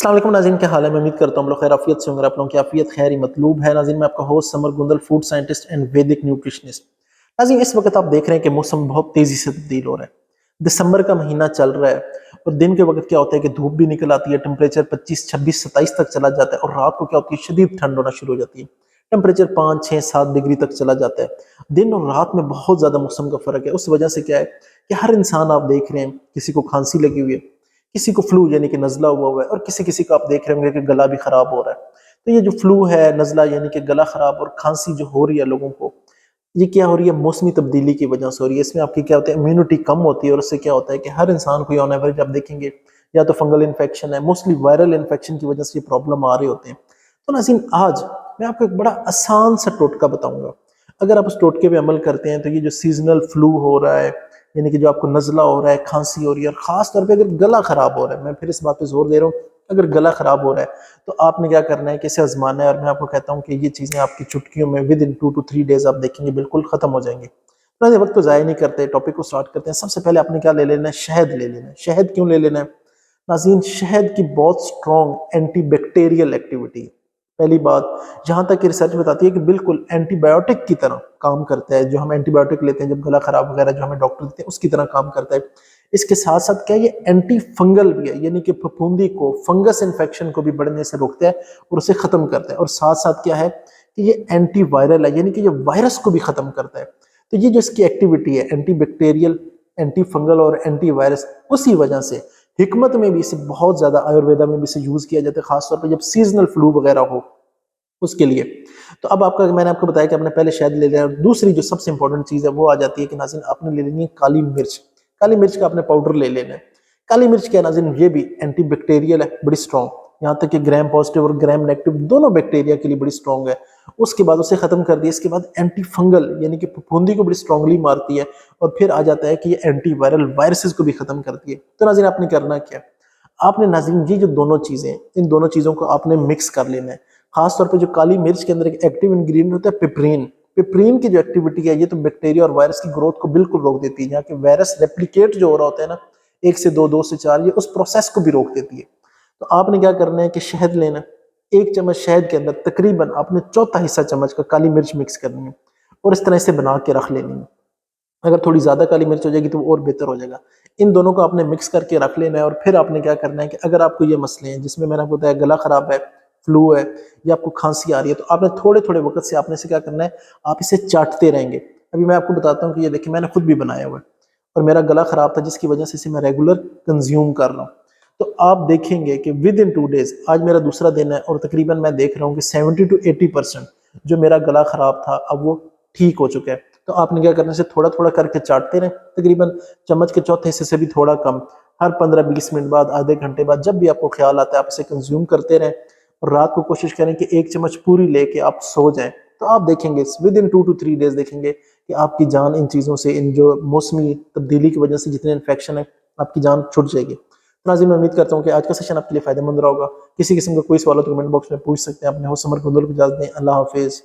अस्सलाम वालेकुम नाज़रीन, क्या हाल है। मैं उम्मीद करता हूँ हम लोग खैर आफियत से होंगे। आप लोगों की आफियत खैर ही मतलूब है। नाज़रीन, मैं आपका host Samar Gundal, food scientist and Vedic nutritionist. नाज़रीन, इस वक्त आप देख रहे हैं कि मौसम बहुत तेजी से तब्दील हो रहा है। दिसंबर का महीना चल रहा है और दिन के वक्त क्या होता है कि धूप भी निकल आती है, टेम्परेचर 25, 26, 27 तक चला जाता है और रात को क्या होती है, शदीद ठंड होना शुरू हो जाती है। टेम्परेचर 5, 6, 7 डिग्री तक चला जाता है। दिन और रात में बहुत ज्यादा मौसम का फर्क है। उस वजह से क्या है कि हर इंसान आप देख रहे हैं, किसी को खांसी लगी हुई है, किसी को फ्लू यानी कि नजला हुआ है और किसी किसी को आप देख रहे होंगे कि गला भी खराब हो रहा है। तो ये जो फ्लू है, नजला यानी कि गला खराब और खांसी जो हो रही है लोगों को, ये क्या हो रही है, मौसमी तब्दीली की वजह से हो रही है। इसमें आपकी क्या होता है, इम्यूनिटी कम होती है और उससे क्या होता है कि हर इंसान को ऑन एवरेज आप देखेंगे या तो फंगल इन्फेक्शन है, मोस्टली वायरल इन्फेक्शन की वजह से ये प्रॉब्लम आ रहे होते हैं। तो नाज़रीन, आज मैं आपको एक बड़ा आसान सा टोटका बताऊंगा। अगर आप उस टोटके पे अमल करते हैं तो ये जो सीजनल फ्लू हो रहा है, यानी कि जो आपको नज़ला हो रहा है, खांसी हो रही है और खास तौर पे अगर गला खराब हो रहा है, मैं फिर इस बात पे जोर दे रहा हूँ, अगर गला खराब हो रहा है तो आपने क्या करना है कि इसे आजमाना है। और मैं आपको कहता हूँ कि ये चीज़ें आपकी चुटकियों में विद इन 2 to 3 डेज आप देखेंगे बिल्कुल खत्म हो जाएंगी। तो वक्त को ज़ाया नहीं करते, टॉपिक को स्टार्ट करते हैं। सबसे पहले आपने क्या ले लेना है, शहद ले लेना है। शहद क्यों ले लेना है नाज़रीन? शहद की बहुत स्ट्रॉन्ग एंटीबैक्टीरियल एक्टिविटी है। पहली बात, जहां तक कि रिसर्च बताती है कि बिल्कुल एंटीबायोटिक की तरह काम करता है। जो हम एंटीबायोटिक लेते हैं जब गला खराब वगैरह, जो हमें डॉक्टर देते हैं, उसकी तरह काम करता है। इसके साथ साथ क्या ये एंटी फंगल भी है, यानी कि फफूंदी को, फंगस इन्फेक्शन को भी बढ़ने से रोकता है और उसे खत्म करता है। और साथ साथ क्या है कि ये एंटी वायरल है, यानी कि ये वायरस को भी खत्म करता है। तो ये जो इसकी एक्टिविटी है, एंटी बैक्टीरियल, एंटी फंगल और एंटी वायरस, उसी वजह से हिकमत में भी इसे बहुत ज्यादा, आयुर्वेदा में भी इसे यूज किया जाता है, खासतौर पर जब सीजनल फ्लू वगैरह हो उसके लिए। तो अब आपका, मैंने आपको बताया कि आपने पहले शहद ले लिया। दूसरी जो सबसे इंपॉर्टेंट चीज है वो आ जाती है कि नाज़रीन, आपने ले लेनी है काली मिर्च। काली मिर्च का आपने पाउडर ले लेना है। काली मिर्च क्या नाज़रीन, ये भी एंटी बैक्टीरियल है, बड़ी स्ट्रॉन्ग। यहाँ तक कि ग्राम पॉजिटिव और ग्राम नेगेटिव दोनों बैक्टीरिया के लिए बड़ी स्ट्रॉन्ग है। उसके बाद उसे खत्म कर दिया। इसके बाद एंटी फंगल यानी कि फफूंदी को बड़ी स्ट्रांगली मारती है। और फिर आ जाता है कि ये एंटी वायरल वायरसेस को भी खत्म करती है। तो नाज़रीन, आपने करना क्या, आपने नाज़रीन ये जो दोनों चीजें, इन दोनों चीजों को आपने मिक्स कर लेना है। खासतौर पे जो काली मिर्च के अंदर एक एक्टिव इंग्रेडिएंट होता है पिपरीन। पिपरीन की जो एक्टिविटी है, ये तो बैक्टीरिया और वायरस की ग्रोथ को बिल्कुल रोक देती है। यहाँ के वायरस रेप्लिकेट जो हो रहा होता है ना, 1 से 2, 2 से 4, ये उस प्रोसेस को भी रोक देती है। तो आपने क्या करना है कि शहद लेना है। 1 चम्मच शहद के अंदर तकरीबन आपने चौथा हिस्सा चम्मच का काली मिर्च मिक्स करनी है और इस तरह से बना के रख लेनी है। अगर थोड़ी ज्यादा काली मिर्च हो जाएगी तो वो और बेहतर हो जाएगा। इन दोनों को आपने मिक्स करके रख लेना है। और फिर आपने क्या करना है कि अगर आपको ये मसले हैं जिसमें मैंने आपको बताया गला खराब है, फ्लू है या आपको खांसी आ रही है, तो आपने थोड़े थोड़े वक्त से आपने से क्या करना है, आप इसे चाटते रहेंगे। अभी मैं आपको बताता हूँ कि ये देखिए, मैंने खुद भी बनाया हुआ है और मेरा गला खराब था जिसकी वजह से इसे मैं रेगुलर कंज्यूम कर रहा हूँ। तो आप देखेंगे कि विद इन 2 डेज, आज मेरा दूसरा दिन है और तकरीबन मैं देख रहा हूँ कि 70 to 80% जो मेरा गला खराब था अब वो ठीक हो चुका है। तो आपने क्या करना है, थोड़ा थोड़ा करके चाटते रहे, तकरीबन चम्मच के चौथे हिस्से से भी थोड़ा कम। हर 15-20 मिनट बाद, आधे घंटे बाद, जब भी आपको ख्याल आता है आप इसे कंज्यूम करते रहें। और रात को कोशिश करें कि 1 चम्मच पूरी लेके आप सो जाएं। तो आप देखेंगे विद इन 2 to 3 डेज देखेंगे कि आपकी जान इन चीज़ों से, इन जो मौसमी तब्दीली की वजह से जितने इन्फेक्शन है, आपकी जान छुट जाएगी। तो नाज़रीन, मैं उम्मीद करता हूँ कि आज का सेशन आपके लिए फायदेमंद रहा होगा। किसी किस्म का कोई सवाल तो कमेंट बॉक्स में पूछ सकते हैं। अपने होस्ट समर को इजाज़त दें। अल्लाह हाफिज़।